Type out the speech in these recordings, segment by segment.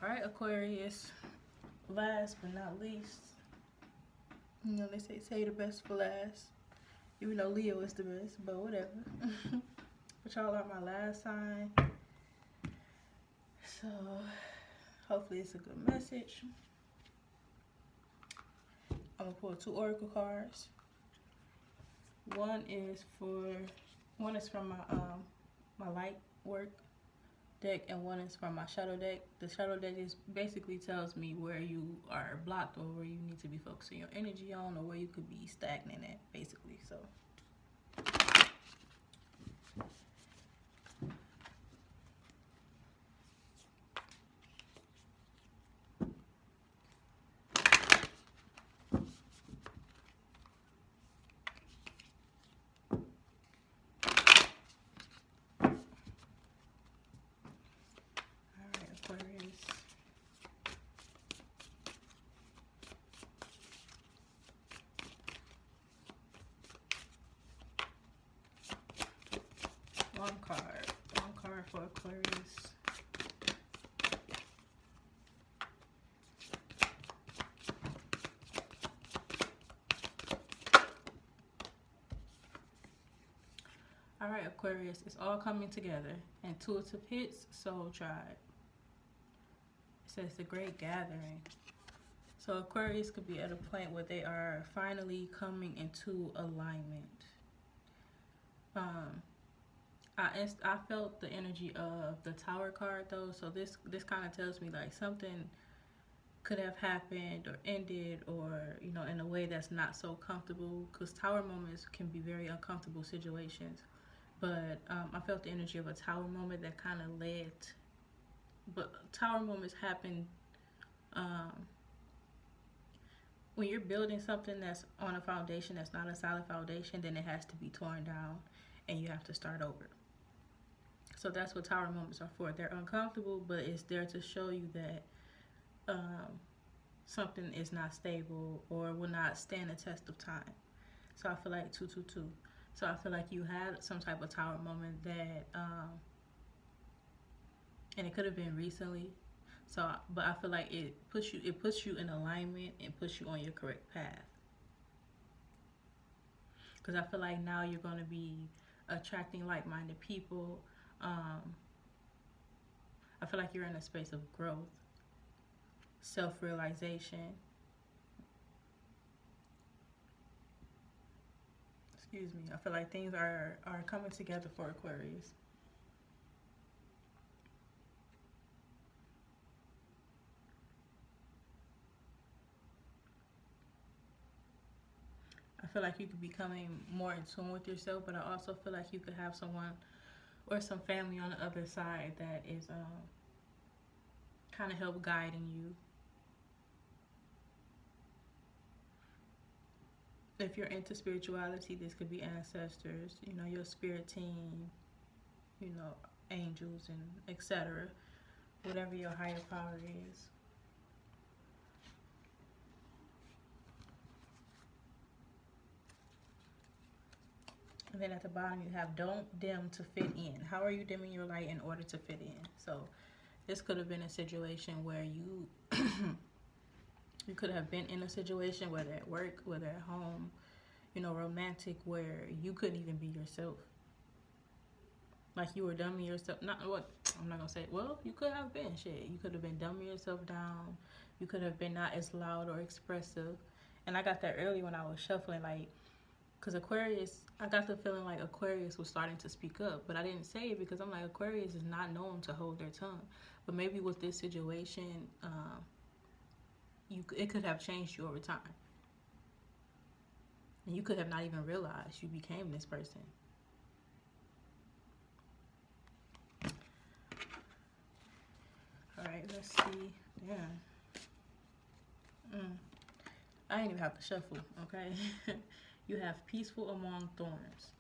Alright, Aquarius. Last but not least. You know, they say the best for last. Even though Leo is the best, but whatever. But y'all are my last sign. So, hopefully it's a good message. I'm going to pull 2 oracle cards. One is from my light work deck, and one is from my shadow deck. The shadow deck is basically tells me where you are blocked or where you need to be focusing your energy on, or where you could be stagnant at, basically. So Aquarius. One card for Aquarius. Alright, Aquarius, it's all coming together. Intuitive hits, soul tribe. It says the great gathering. So Aquarius could be at a point where they are finally coming into alignment. I felt the energy of the Tower card though, so this kind of tells me like something could have happened or ended, or you know, in a way that's not so comfortable, because Tower moments can be very uncomfortable situations. But I felt the energy of a Tower moment that kind of led. But Tower moments happen when you're building something that's on a foundation that's not a solid foundation. Then it has to be torn down, and you have to start over. So that's what Tower moments are for. They're uncomfortable, but it's there to show you that something is not stable or will not stand the test of time. So I feel like 222. So I feel like you had some type of Tower moment that, and it could have been recently. So, but I feel like it puts you in alignment and puts you on your correct path. Because I feel like now you're going to be attracting like-minded people. I feel like you're in a space of growth, self-realization. Excuse me. I feel like things are coming together for Aquarius. I feel like you could be becoming more in tune with yourself, but I also feel like you could have someone or some family on the other side that is kind of help guiding you. If you're into spirituality, this could be ancestors, you know, your spirit team, you know, angels and etc. Whatever your higher power is. And then at the bottom you have don't dim to fit in. How are you dimming your light in order to fit in? So this could have been a situation where you you could have been in a situation, whether at work, whether at home, you know, romantic, where you couldn't even be yourself. Like you were dumbing yourself. Not what I'm not gonna say. Well, you could have been shit. You could have been dumbing yourself down. You could have been not as loud or expressive. And I got that early when I was shuffling, like. Because Aquarius, I got the feeling like Aquarius was starting to speak up, but I didn't say it because I'm like, Aquarius is not known to hold their tongue. But maybe with this situation, it could have changed you over time. And you could have not even realized you became this person. All right, let's see. Yeah. I ain't even have to shuffle, okay? You have peaceful among thorns.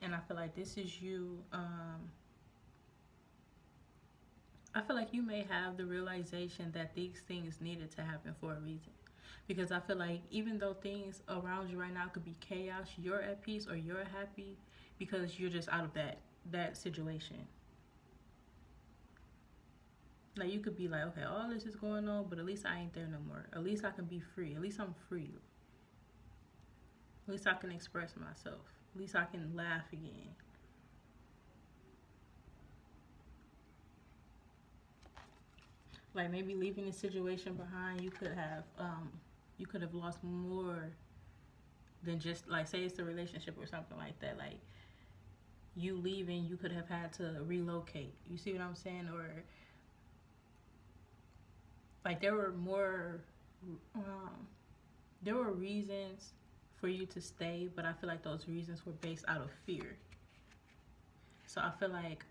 And I feel like this is you. I feel like you may have the realization that these things needed to happen for a reason. Because I feel like even though things around you right now could be chaos, you're at peace or you're happy because you're just out of that situation. Like, you could be like, okay, all this is going on, but at least I ain't there no more. At least I can be free. At least I'm free. At least I can express myself. At least I can laugh again. Like, maybe leaving the situation behind, you could have lost more than just, like, say it's a relationship or something like that. Like, you leaving, you could have had to relocate. You see what I'm saying? Or like, there were reasons for you to stay, but I feel like those reasons were based out of fear. So I feel like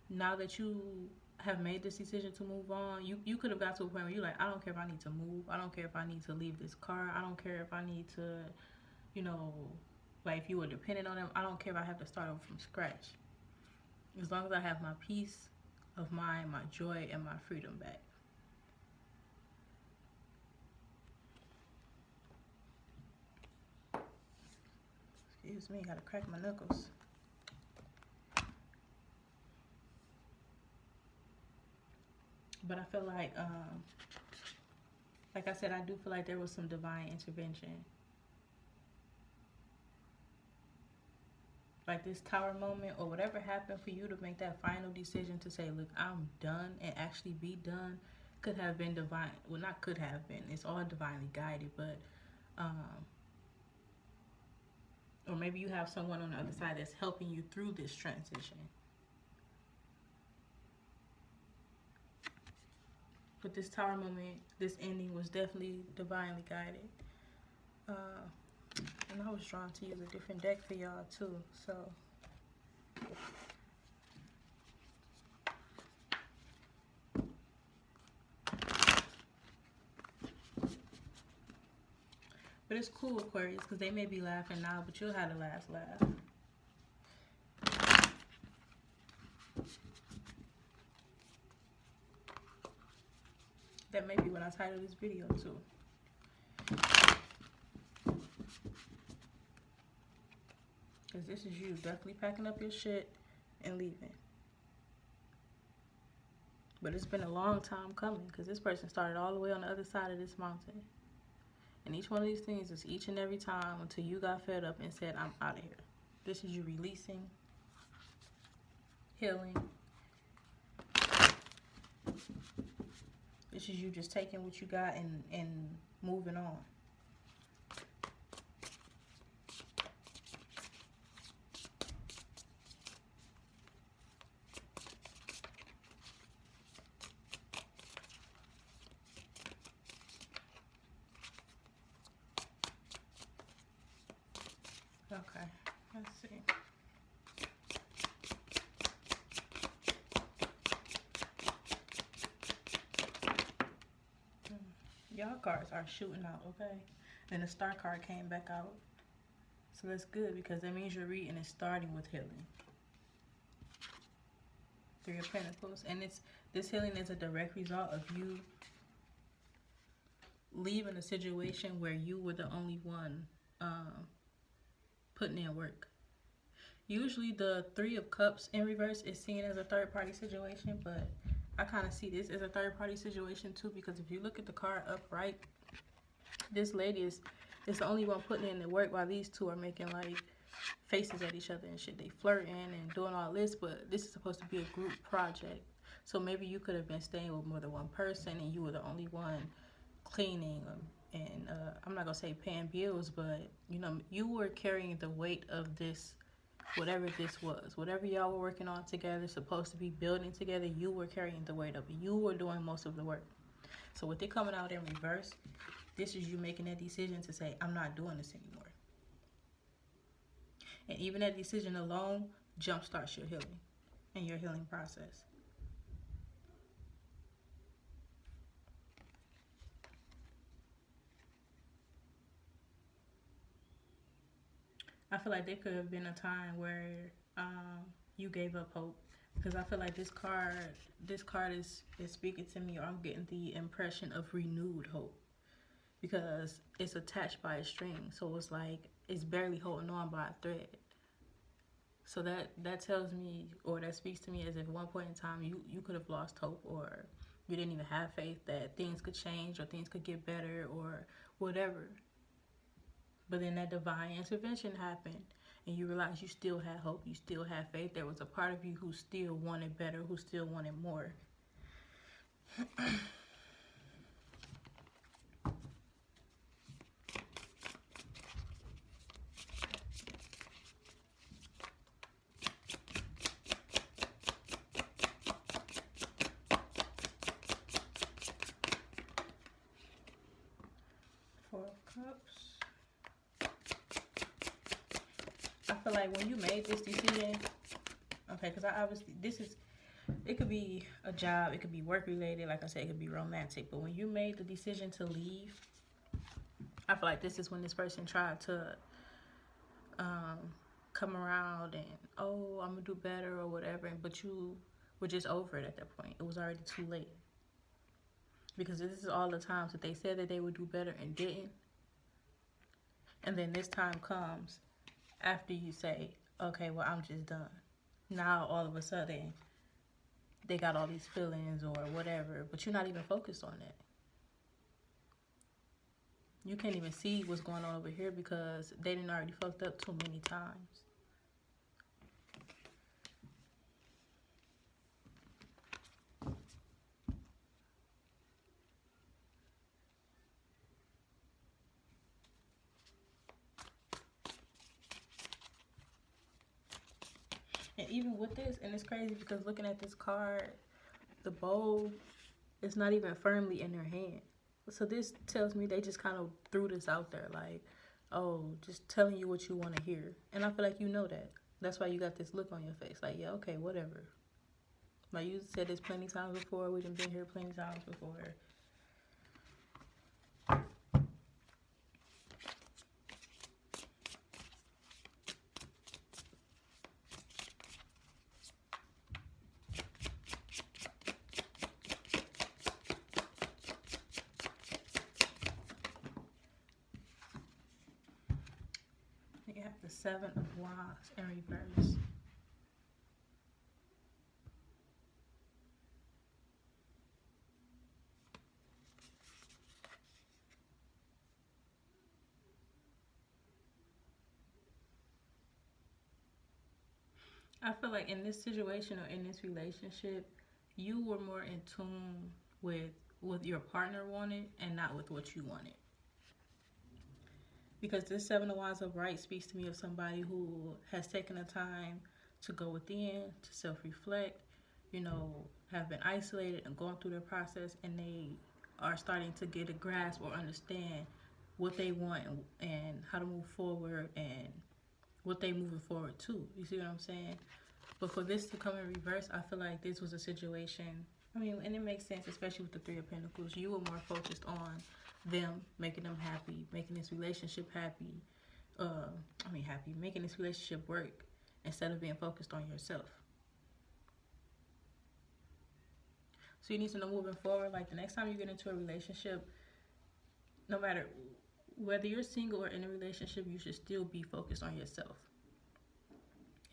now that you have made this decision to move on, you could have got to a point where you're like, I don't care if I need to move. I don't care if I need to leave this car. I don't care if I need to, you know, like, if you were dependent on them. I don't care if I have to start over from scratch. As long as I have my peace of mind, my joy, and my freedom back. Excuse me, gotta crack my knuckles. But I feel like I said, I do feel like there was some divine intervention. Like, this tower moment or whatever happened for you to make that final decision to say, look, I'm done, and actually be done, could have been divine. Well, not could have been. It's all divinely guided, but or maybe you have someone on the other side that's helping you through this transition. But this tower moment, this ending was definitely divinely guided. And I was drawn to use a different deck for y'all too, so. But it's cool, Aquarius, because they may be laughing now, but you'll have the last laugh. That may be what I titled this video too. Because this is you definitely packing up your shit and leaving. But it's been a long time coming, because this person started all the way on the other side of this mountain. And each one of these things is each and every time until you got fed up and said, I'm out of here. This is you releasing, healing. This is you just taking what you got and moving on. Okay, let's see. Y'all cards are shooting out, okay? And the star card came back out. So that's good, because that means your reading is starting with healing. Three of Pentacles. And this healing is a direct result of you leaving a situation where you were the only one putting in work. Usually the Three of Cups in reverse is seen as a third-party situation, but I kind of see this as a third-party situation too, because if you look at the card upright, this lady is the only one putting in the work, while these two are making like faces at each other and shit. They flirting and doing all this, but this is supposed to be a group project. So maybe you could have been staying with more than one person and you were the only one cleaning and I'm not gonna say paying bills, but you know, you were carrying the weight of this, whatever this was, whatever y'all were working on together, supposed to be building together, you were carrying the weight of it. You were doing most of the work. So with it coming out in reverse, this is you making that decision to say, I'm not doing this anymore. And even that decision alone jumpstarts your healing and your healing process. I feel like there could have been a time where you gave up hope, because I feel like this card is speaking to me, or I'm getting the impression of renewed hope, because it's attached by a string, so it's like it's barely holding on by a thread. So that tells me, or that speaks to me, as if at one point in time you could have lost hope, or you didn't even have faith that things could change or things could get better or whatever. But then that divine intervention happened and you realized you still had hope, you still had faith. There was a part of you who still wanted better, who still wanted more. Four of Cups. I feel like when you made this decision, okay, because I obviously, it could be a job, it could be work related, like I said, it could be romantic, but when you made the decision to leave, I feel like this is when this person tried to come around and, oh, I'm gonna do better or whatever, but you were just over it at that point. It was already too late. Because this is all the times that they said that they would do better and didn't. And then this time comes after you say, okay, well, I'm just done. Now, all of a sudden, they got all these feelings or whatever, but you're not even focused on that. You can't even see what's going on over here because they didn't already fucked up too many times. And even with this, and it's crazy because looking at this card, the bowl is not even firmly in their hand. So this tells me they just kind of threw this out there like, oh, just telling you what you want to hear. And I feel like you know that. That's why you got this look on your face. Like, yeah, okay, whatever. Like you said this plenty times before. We've been here plenty times before. You have the 7 of Wands in reverse. I feel like in this situation or in this relationship, you were more in tune with what your partner wanted and not with what you wanted. Because this 7 of Wands upright speaks to me of somebody who has taken the time to go within, to self-reflect, you know, have been isolated and going through their process, and they are starting to get a grasp or understand what they want and how to move forward and what they moving forward to. You see what I'm saying? But for this to come in reverse, I feel like this was a situation, I mean, and it makes sense, especially with the 3 of Pentacles. You were more focused on them, making them happy, making this relationship happy. Making this relationship work instead of being focused on yourself. So you need to know moving forward, like the next time you get into a relationship, no matter whether you're single or in a relationship, you should still be focused on yourself.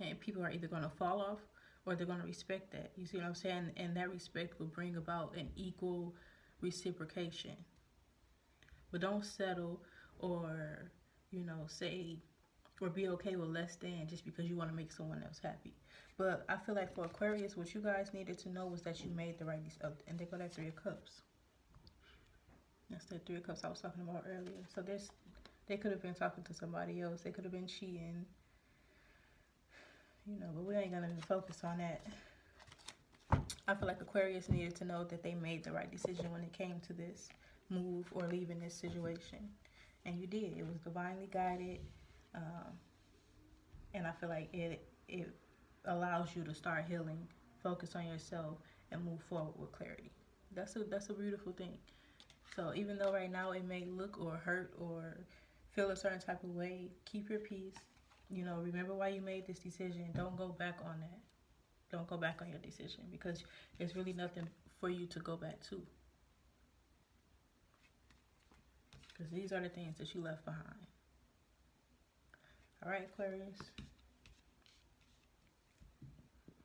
And people are either going to fall off or they're going to respect that. You see what I'm saying? And that respect will bring about an equal reciprocation. But don't settle or, you know, say or be okay with less than just because you want to make someone else happy. But I feel like for Aquarius, what you guys needed to know was that you made the right decision. And they got that 3 of Cups. That's the 3 of Cups I was talking about earlier. So they could have been talking to somebody else. They could have been cheating. You know, but we ain't going to focus on that. I feel like Aquarius needed to know that they made the right decision when it came to this move or leaving this situation. And you did. It was divinely guided. And I feel like it allows you to start healing, focus on yourself, and move forward with clarity. That's a beautiful thing. So even though right now it may look or hurt or feel a certain type of way, keep your peace. You know, remember why you made this decision. Don't go back on that. Don't go back on your decision because there's really nothing for you to go back to. Because these are the things that you left behind. All right, Aquarius.